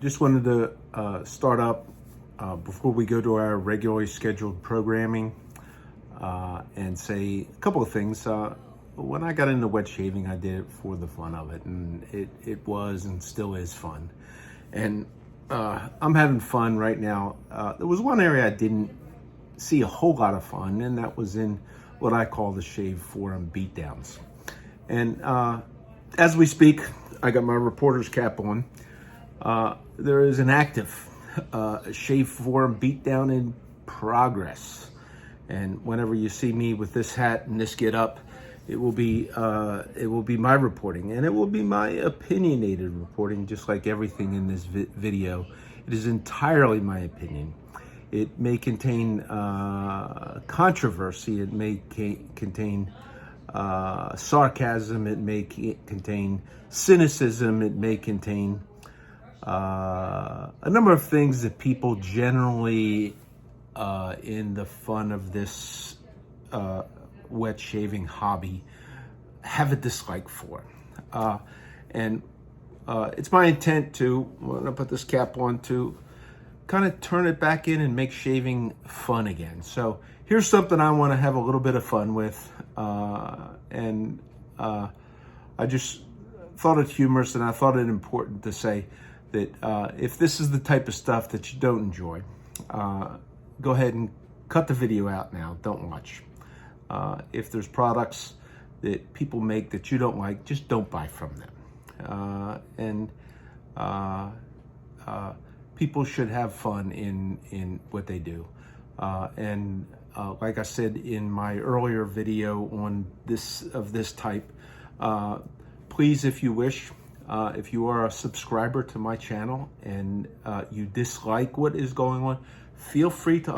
just wanted to start up before we go to our regularly scheduled programming and say a couple of things. When I got into wet shaving, I did it for the fun of it, and it was and still is fun. And I'm having fun right now. There was one area I didn't see a whole lot of fun, and that was in what I call the shave forum beatdowns. And as we speak, I got my reporter's cap on. There is an active shave forum beatdown in progress. And whenever you see me with this hat and this get up, it will be my reporting, and it will be my opinionated reporting, just like everything in this video. It is entirely my opinion. It may contain controversy. It may contain sarcasm. It may contain cynicism. It may contain a number of things that people generally in the fun of this wet shaving hobby have a dislike for. And it's my intent to, when I put this cap on, to kind of turn it back in and make shaving fun again. So here's something I want to have a little bit of fun with. And I just thought it humorous, and I thought it important to say that if this is the type of stuff that you don't enjoy, go ahead and cut the video out now. Don't watch. If there's products that people make that you don't like, just don't buy from them. People should have fun in what they do. Like I said in my earlier video on this type, please, if you wish, if you are a subscriber to my channel and you dislike what is going on, feel free to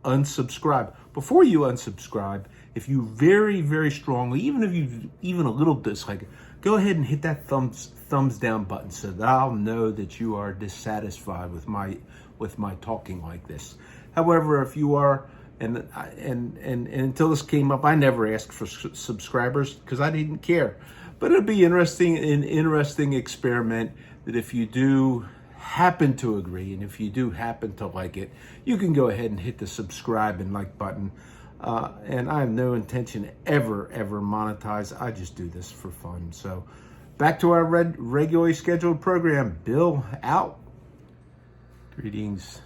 unsubscribe. Before you unsubscribe, if you very, very strongly, even if you even a little dislike it, go ahead and hit that thumbs down button so that I'll know that you are dissatisfied with my talking like this. However, if you are, and until this came up, I never asked for subscribers because I didn't care. But it'll be an interesting experiment that if you do happen to agree, and if you do happen to like it, you can go ahead and hit the subscribe and like button. And I have no intention ever monetize. I just do this for fun. So back to our regularly scheduled program. Bill out. Greetings,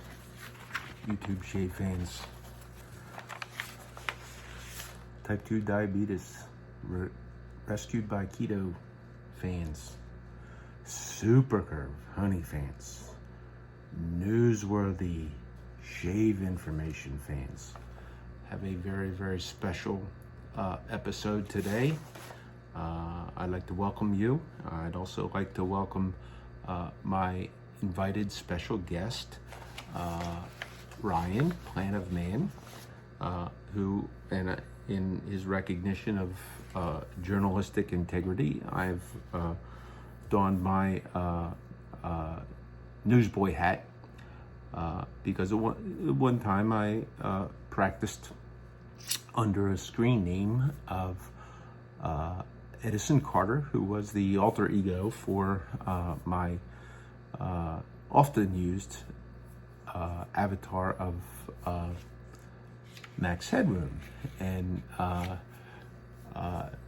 YouTube shave fans. Type 2 diabetes rescued by keto fans. Super Curve honey fans, newsworthy shave information fans. Have a very, very special episode today. I'd like to welcome you. I'd also like to welcome my invited special guest, Ryan, PLANofMAN, who, and in his recognition of journalistic integrity, I've donned my newsboy hat because at one time I practiced under a screen name of Edison Carter, who was the alter ego for my often used avatar of Max Headroom. And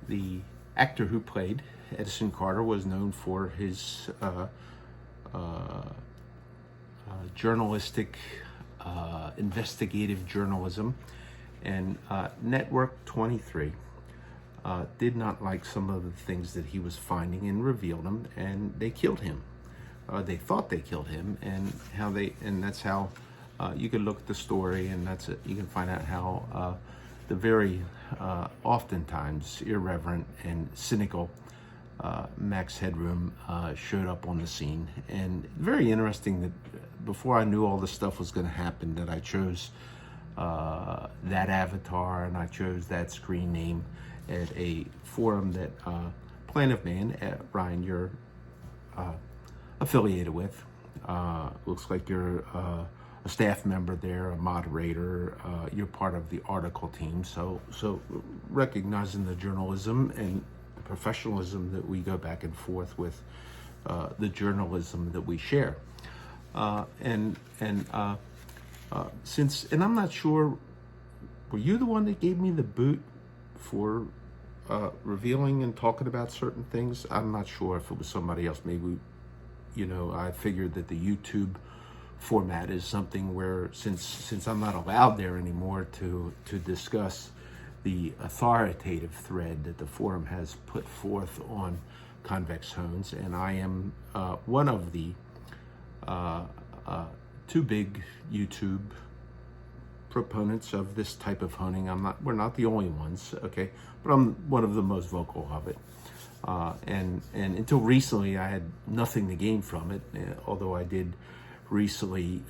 the actor who played Edison Carter was known for his journalistic, investigative journalism, and Network 23 did not like some of the things that he was finding and revealed them, and they killed him. They thought they killed him, and that's how you can look at the story, and you can find out how the very oftentimes irreverent and cynical Max Headroom showed up on the scene. And very interesting that before I knew all this stuff was going to happen, that I chose that avatar and I chose that screen name at a forum that PLANofMAN, Ryan, you're affiliated with. Looks like you're a staff member there, a moderator. You're part of the article team. So recognizing the journalism and professionalism that we go back and forth with the journalism that we share. And I'm not sure, were you the one that gave me the boot for revealing and talking about certain things? I'm not sure if it was somebody else. Maybe, I figured that the YouTube format is something where, since I'm not allowed there anymore to discuss the authoritative thread that the forum has put forth on convex hones, and I am one of the two big YouTube proponents of this type of honing. We're not the only ones, okay, but I'm one of the most vocal of it. And until recently, I had nothing to gain from it, although I did recently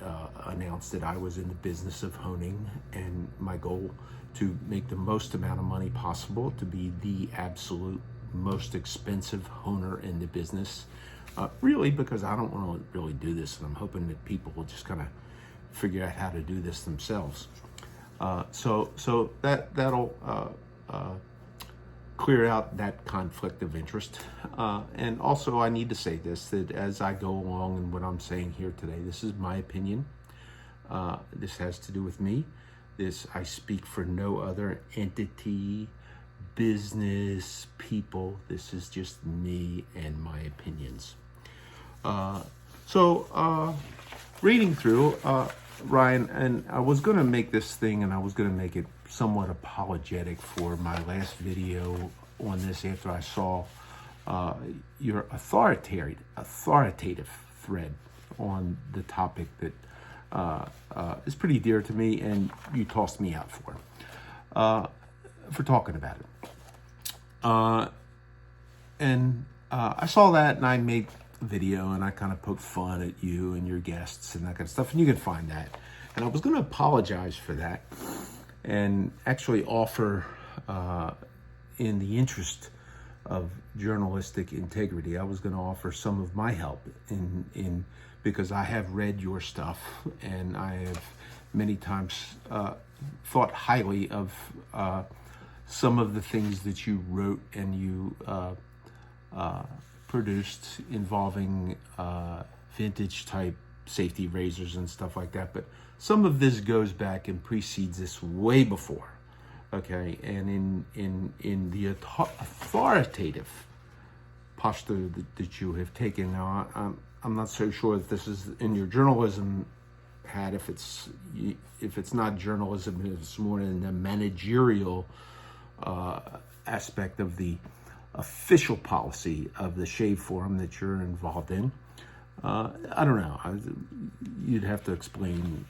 announce that I was in the business of honing, and my goal to make the most amount of money possible, to be the absolute most expensive honer in the business, really because I don't want to really do this, and I'm hoping that people will just kind of figure out how to do this themselves. So that'll clear out that conflict of interest. And also, I need to say this, that as I go along and what I'm saying here today, this is my opinion. This has to do with me. I speak for no other entity, business, people. This is just me and my opinions. Reading through, Ryan, and I was going to make this thing, and I was going to make it somewhat apologetic for my last video on this after I saw your authoritative thread on the topic that is pretty dear to me, and you tossed me out for talking about it. I saw that, and I made a video, and I kind of poked fun at you and your guests and that kind of stuff, and you can find that. And I was going to apologize for that and actually offer, in the interest of journalistic integrity, I was going to offer some of my help in because I have read your stuff, and I have many times thought highly of some of the things that you wrote and you produced involving vintage type safety razors and stuff like that. But some of this goes back and precedes this way before, okay? And in the authoritative posture that you have taken, now I'm not so sure if this is in your journalism hat. If it's not journalism, it's more in the managerial aspect of the official policy of the shave forum that you're involved in. I don't know. You'd have to explain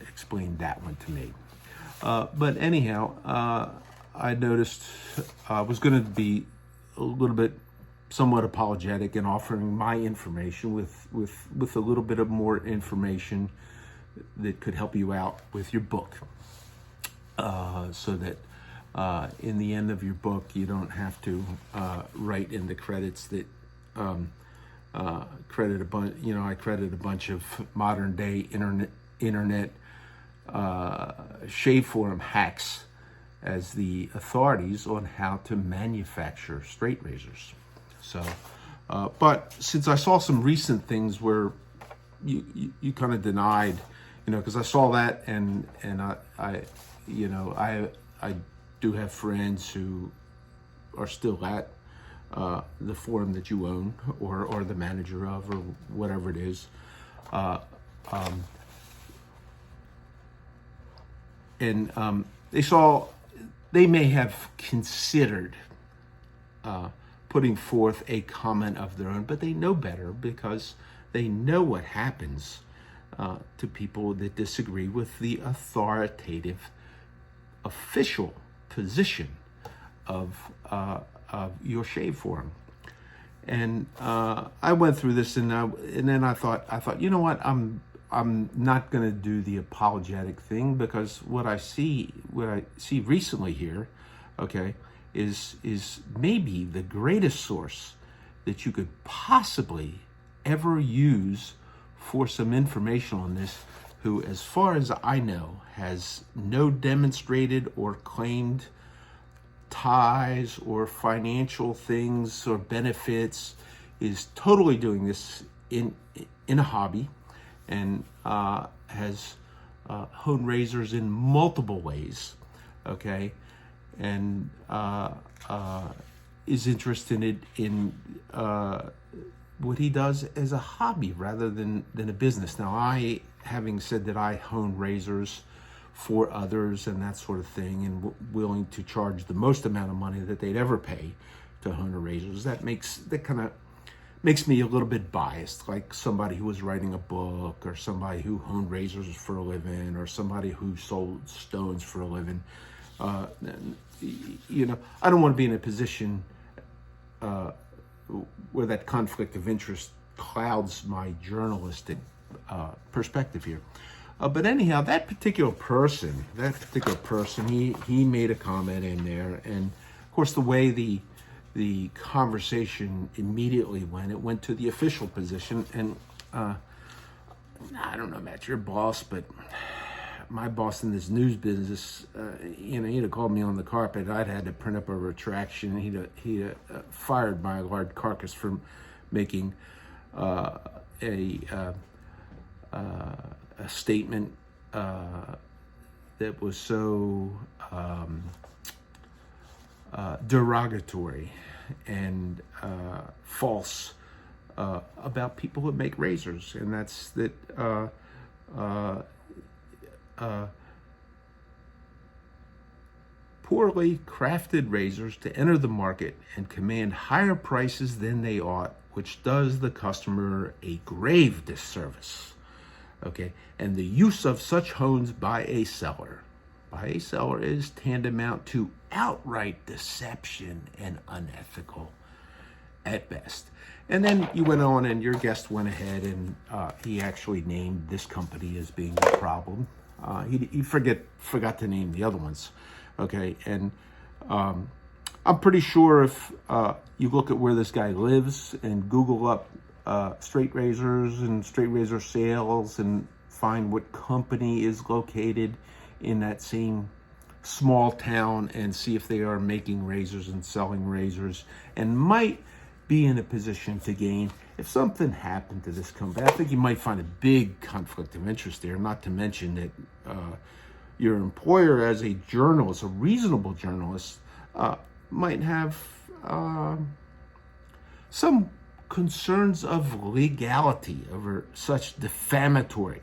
that one to me. But anyhow, I noticed I was going to be a little bit somewhat apologetic in offering my information with a little bit of more information that could help you out with your book, so that in the end of your book, you don't have to write in the credits that credit a bunch. I credit a bunch of modern day internet shave forum hacks as the authorities on how to manufacture straight razors. So, but since I saw some recent things where you kind of denied, because I saw that, and I do have friends who are still at the forum that you own or the manager of, or whatever it is. They may have considered putting forth a comment of their own, but they know better because they know what happens to people that disagree with the authoritative official position of your shave forum. And I went through this, and then I thought, you know what, I'm not going to do the apologetic thing, because what I see recently here, okay, is maybe the greatest source that you could possibly ever use for some information on this, who, as far as I know, has no demonstrated or claimed ties or financial things or benefits, is totally doing this in a hobby and has honed razors in multiple ways, okay, and is interested in what he does as a hobby rather than a business. Now, having said that I hone razors for others and that sort of thing, and willing to charge the most amount of money that they'd ever pay to hone razors, that kind of makes me a little bit biased, like somebody who was writing a book, or somebody who honed razors for a living, or somebody who sold stones for a living. You know, I don't want to be in a position where that conflict of interest clouds my journalistic perspective here. But anyhow, that particular person, he made a comment in there, and of course the way the conversation immediately went to the official position, and I don't know about your boss, but my boss in this news business, you know, he'd have called me on the carpet. I'd had to print up a retraction. He'd fired my large carcass for making a statement that was so derogatory and false about people who make razors, and that's that poorly crafted razors to enter the market and command higher prices than they ought, which does the customer a grave disservice. Okay, and the use of such hones by a seller is tantamount to outright deception and unethical at best. And then you went on, and your guest went ahead, and he actually named this company as being the problem. He forgot to name the other ones. Okay, and I'm pretty sure if you look at where this guy lives and Google up straight razors and straight razor sales and find what company is located in that same small town and see if they are making razors and selling razors, and might be in a position to gain, if something happened to this company, I think you might find a big conflict of interest there, not to mention that your employer, as a journalist, a reasonable journalist, might have some concerns of legality over such defamatory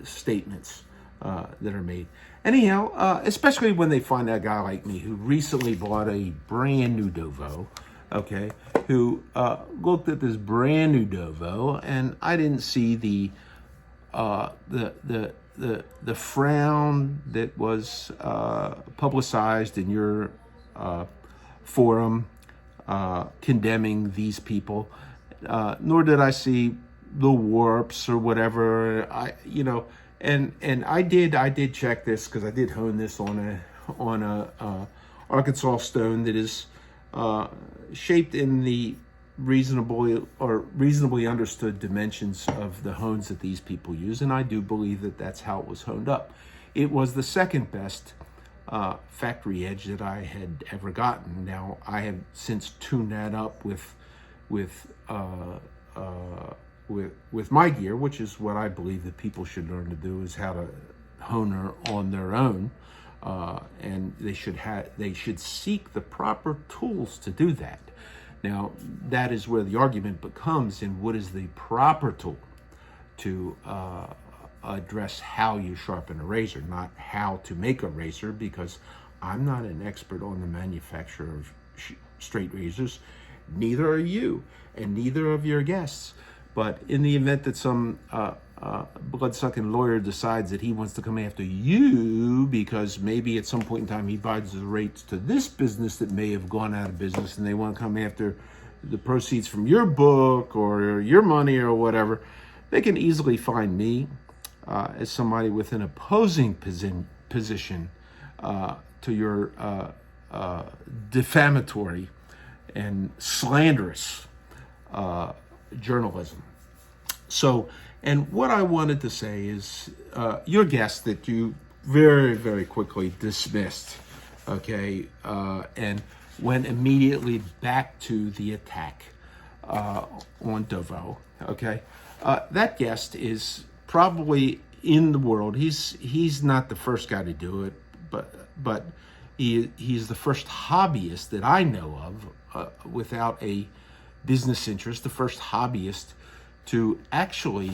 statements that are made. Anyhow, especially when they find a guy like me who recently bought a brand new Dovo, okay, who looked at this brand new Dovo, and I didn't see the frown that was publicized in your forum condemning these people, nor did I see the warps or whatever. And I did check this, because I did hone this on a Arkansas stone that is shaped in the reasonably understood dimensions of the hones that these people use, and I do believe that that's how it was honed up. It was the second best factory edge that I had ever gotten. Now, I have since tuned that up with my gear, which is what I believe that people should learn to do, is how to hone on their own, and they should seek the proper tools to do that. Now, that is where the argument becomes in what is the proper tool to address how you sharpen a razor, not how to make a razor, because I'm not an expert on the manufacture of straight razors. Neither are you, and neither of your guests. But in the event that some blood-sucking lawyer decides that he wants to come after you because maybe at some point in time he buys the rates to this business that may have gone out of business, and they want to come after the proceeds from your book or your money or whatever, they can easily find me as somebody with an opposing position to your defamatory and slanderous journalism. So, and what I wanted to say is, your guest that you very, very quickly dismissed, okay, and went immediately back to the attack on Dovo. Okay, that guest is probably in the world. He's not the first guy to do it, but he's the first hobbyist that I know of without a business interest. The first hobbyist to actually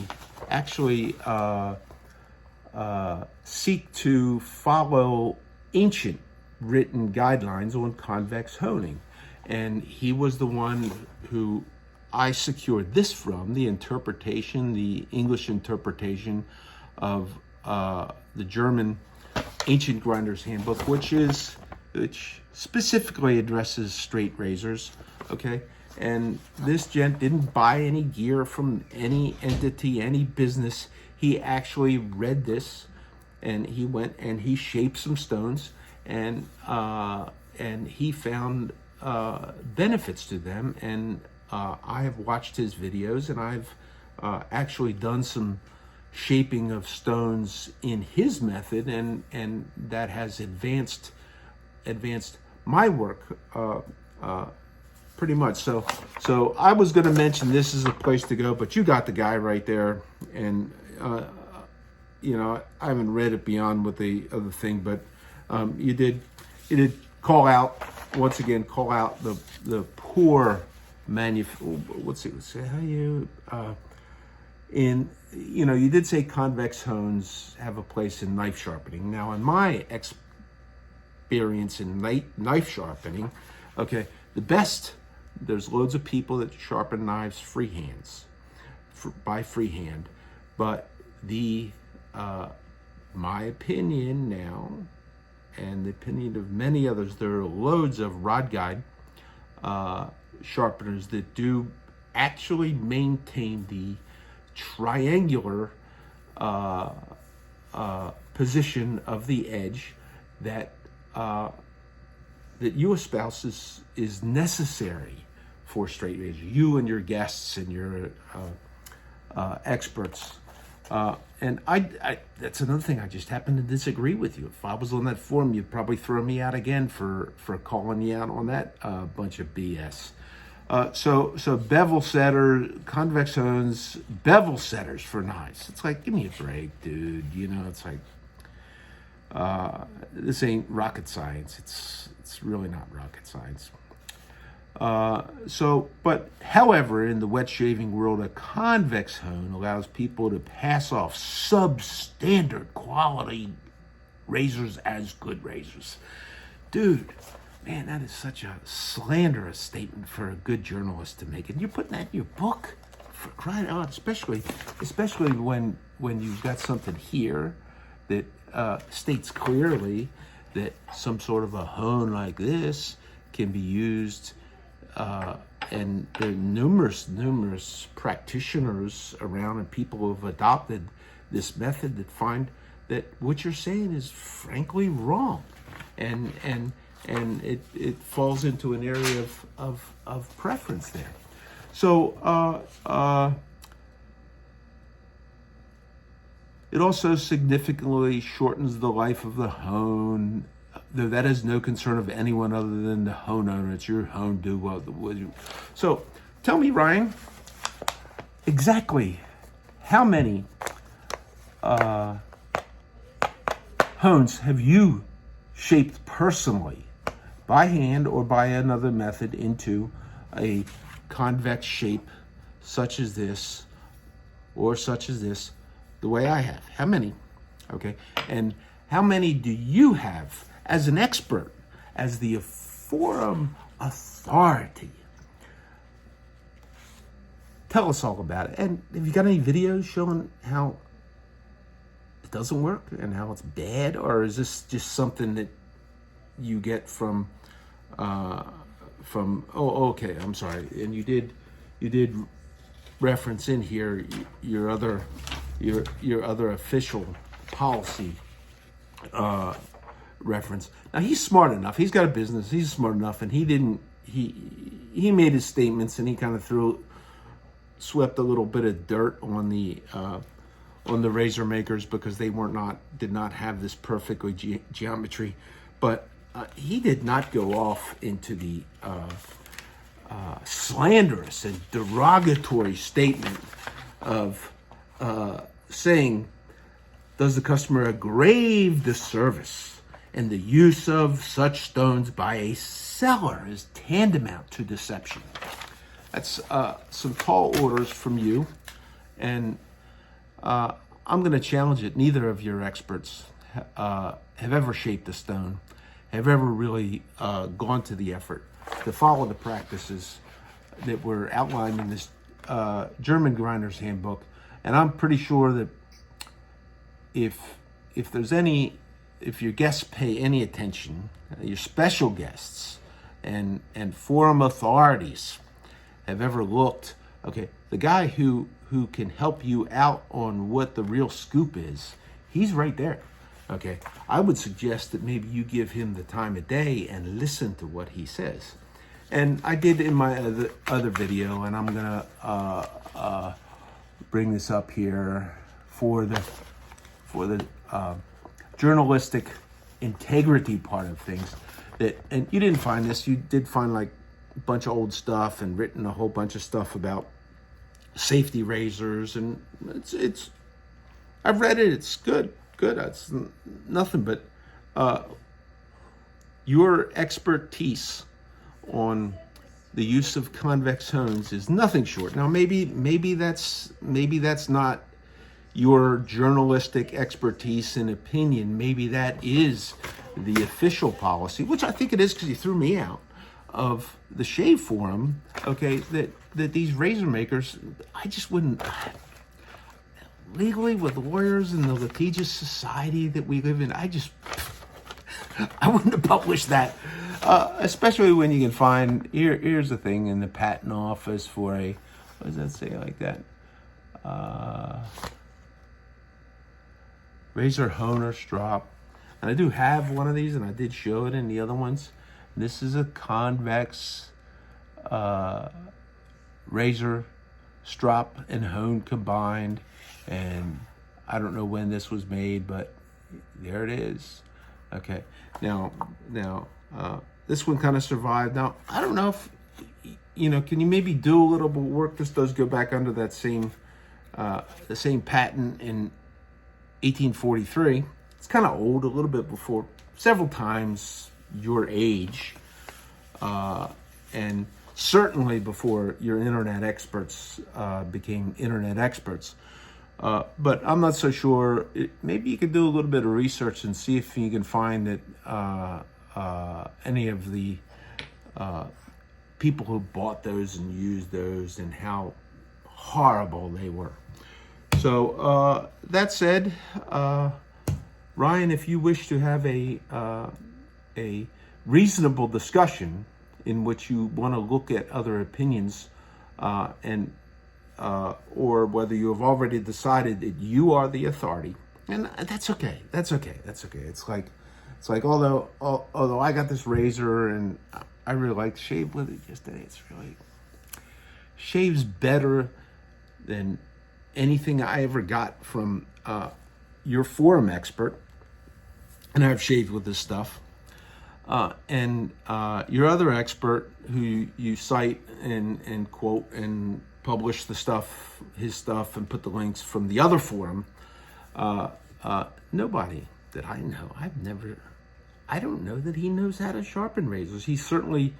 seek to follow ancient written guidelines on convex honing. And he was the one who I secured this from, the interpretation, the English interpretation of the German Ancient Grinder's Handbook, which specifically addresses straight razors, okay? And this gent didn't buy any gear from any entity, any business. He actually read this, and he went and he shaped some stones, and he found benefits to them. And I have watched his videos, and I've actually done some shaping of stones in his method, and that has advanced my work pretty much. So I was going to mention this is a place to go, but you got the guy right there. And you know, I haven't read it beyond what the other thing, but you did call out once again. Call out the poor Let's say how you in, you know, you did say convex hones have a place in knife sharpening. Now, in my experience in knife sharpening, okay, the best, there's loads of people that sharpen knives by freehand, but my opinion now, and the opinion of many others, there are loads of rod guide sharpeners that do actually maintain the triangular position of the edge that you espouse is necessary for straight razor. You and your guests and your experts. And I that's another thing, I just happen to disagree with you. If I was on that forum, you'd probably throw me out again for calling you out on that bunch of BS. So bevel setter, convex hones, bevel setters for knives. It's like, give me a break, dude. You know, it's like, this ain't rocket science. It's really not rocket science. But however, in the wet shaving world, a convex hone allows people to pass off substandard quality razors as good razors. Dude, man, that is such a slanderous statement for a good journalist to make. And you're putting that in your book, for crying out, especially when you've got something here that states clearly that some sort of a hone like this can be used. And there are numerous practitioners around and people who have adopted this method that find that what you're saying is frankly wrong, and it falls into an area of preference there. So it also significantly shortens the life of the hone. Though that is no concern of anyone other than the hone owner. It's your hone, do what you. So tell me, Ryan, exactly how many hones have you shaped personally, by hand or by another method, into a convex shape such as this or such as this, the way I have? How many? Okay, and how many do you have as an expert, as the forum authority? Tell us all about it. And have you got any videos showing how it doesn't work and how it's bad? Or is this just something that you get from okay, I'm sorry. And you did reference in here your other official policy reference. Now, he's smart enough. He's got a business. He's smart enough, and he made his statements, and he kind of swept a little bit of dirt on the razor makers because they did not have this perfectly geometry. But he did not go off into the slanderous and derogatory statement of saying, does the customer a grave disservice, and the use of such stones by a seller is tantamount to deception. That's some tall orders from you, and I'm going to challenge it. Neither of your experts have ever shaped a stone, have ever really gone to the effort to follow the practices that were outlined in this German grinder's handbook. And I'm pretty sure that if your guests pay any attention, your special guests and forum authorities have ever looked, okay, the guy who can help you out on what the real scoop is, he's right there. Okay, I would suggest that maybe you give him the time of day and listen to what he says. And I did in my other video, and I'm gonna bring this up here for the journalistic integrity part of things. And you didn't find this. You did find like a bunch of old stuff and written a whole bunch of stuff about safety razors, and it's I've read it. It's good. It's nothing but your expertise on the use of convex hones is nothing short. Now maybe that's not your journalistic expertise and opinion. Maybe that is the official policy, which I think it is, because you threw me out of the shave forum. Okay, that these razor makers, I just wouldn't. Legally, with lawyers and the litigious society that we live in, I wouldn't have published that. Especially when you can find, here's the thing in the patent office for a, what does that say like that? Razor honer strop. And I do have one of these, and I did show it in the other ones. This is a convex razor strop and hone combined. And I don't know when this was made, but there it is. Okay, now this one kind of survived. Now I don't know if can you maybe do a little bit of work? This does go back under that same the same patent in 1843. It's kind of old, a little bit before, several times your age, and certainly before your internet experts became internet experts. But I'm not so sure. Maybe you could do a little bit of research and see if you can find that any of the people who bought those and used those and how horrible they were. So that said, Ryan, if you wish to have a reasonable discussion in which you want to look at other opinions or whether you have already decided that you are the authority, and that's okay. It's like although I got this razor and I really like to shave with it yesterday, it's really shaves better than anything I ever got from your forum expert, and I've shaved with this stuff. And your other expert who you cite and quote and publish the stuff, his stuff, and put the links from the other forum, nobody that I know, I don't know that he knows how to sharpen razors. He certainly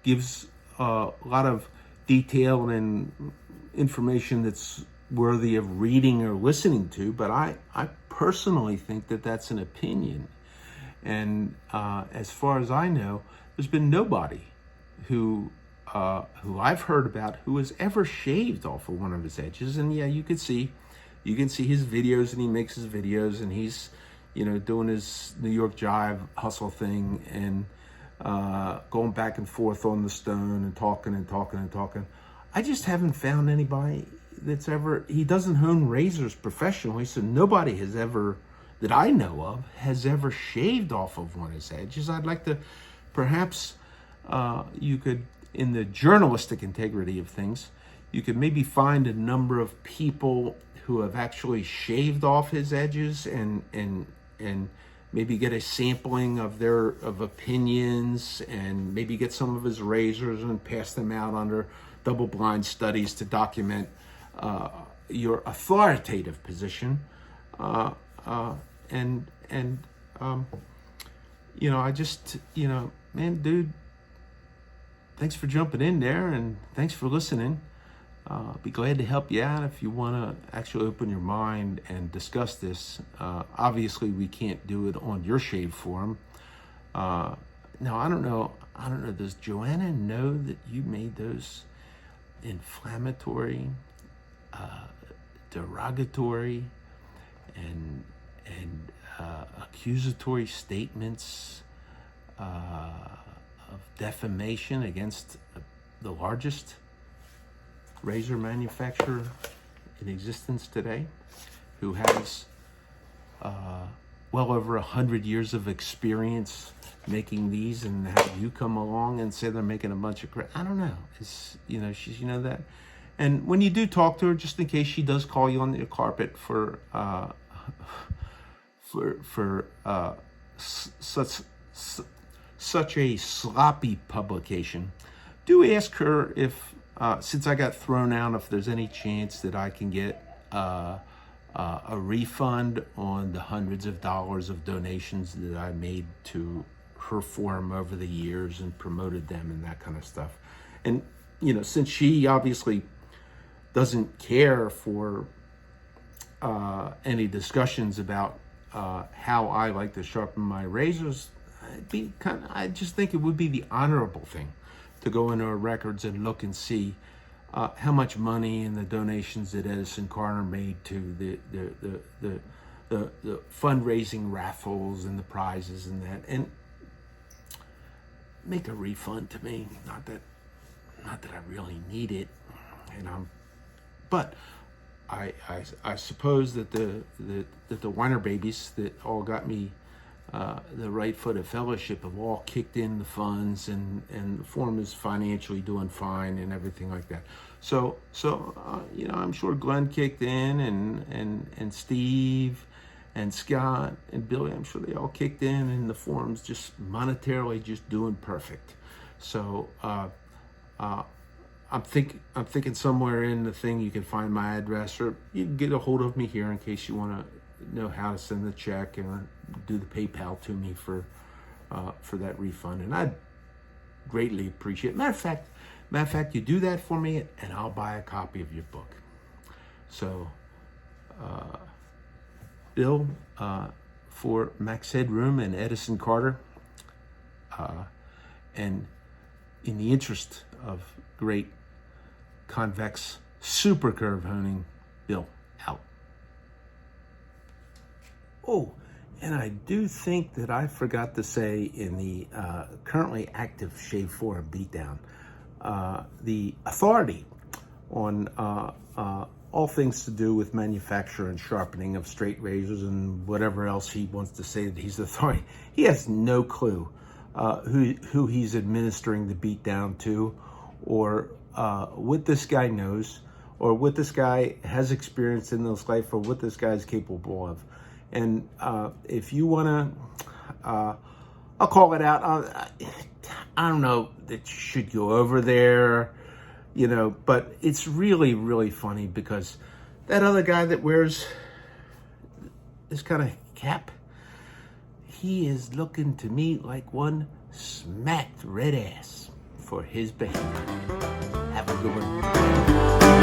gives a lot of detail and information that's worthy of reading or listening to, but I personally think that that's an opinion. And as far as I know, there's been nobody who I've heard about who has ever shaved off of one of his edges. And yeah, you can see his videos, and he makes his videos, and he's doing his New York Jive hustle thing and going back and forth on the stone and talking. I just haven't found anybody that's ever. He doesn't hone razors professionally, so nobody has ever, that I know of, has ever shaved off of one of his edges. I'd like to, perhaps you could, in the journalistic integrity of things, you could maybe find a number of people who have actually shaved off his edges and maybe get a sampling of their opinions, and maybe get some of his razors and pass them out under double-blind studies to document your authoritative position. I just, man, dude, thanks for jumping in there, and thanks for listening. I'll be glad to help you out if you want to actually open your mind and discuss this. Obviously, we can't do it on your shave forum. Now, I don't know. Does Joanna know that you made those inflammatory, derogatory, and accusatory statements of defamation against the largest razor manufacturer in existence today, who has well over 100 years of experience making these, and have you come along and say they're making a bunch of crap? I don't know. It's, she's, that. And when you do talk to her, just in case she does call you on the carpet for such a sloppy publication, do ask her if, since I got thrown out, if there's any chance that I can get a refund on the hundreds of dollars of donations that I made to her forum over the years and promoted them and that kind of stuff. And, since she obviously doesn't care for any discussions about how I like to sharpen my razors, I just think it would be the honorable thing to go into our records and look and see how much money and the donations that Edison Carter made to the fundraising raffles and the prizes and that, and make a refund to me. Not that I really need it, but I suppose that the Weiner babies that all got me the right foot of fellowship have all kicked in the funds, and the forum is financially doing fine and everything like that. So I'm sure Glen kicked in, and Steve and Scott and Billy, I'm sure they all kicked in, and the forum's just monetarily just doing perfect. So I'm thinking somewhere in the thing you can find my address, or you can get a hold of me here in case you want to know how to send the check and do the PayPal to me for that refund, and I'd greatly appreciate it. Matter of fact, you do that for me, and I'll buy a copy of your book. So, Bill, for Max Headroom and Edison Carter, and in the interest of great convex super curve honing, Bill, out. Oh, and I do think that I forgot to say in the currently active Shave Forum beatdown, the authority on all things to do with manufacture and sharpening of straight razors and whatever else he wants to say that he's the authority. He has no clue who he's administering the beatdown to, or what this guy knows, or what this guy has experienced in his life, or what this guy is capable of. And if you want to, I'll call it out. I don't know that you should go over there, but it's really, really funny because that other guy that wears this kind of cap, he is looking to me like one smacked red ass for his behavior. Have a good one.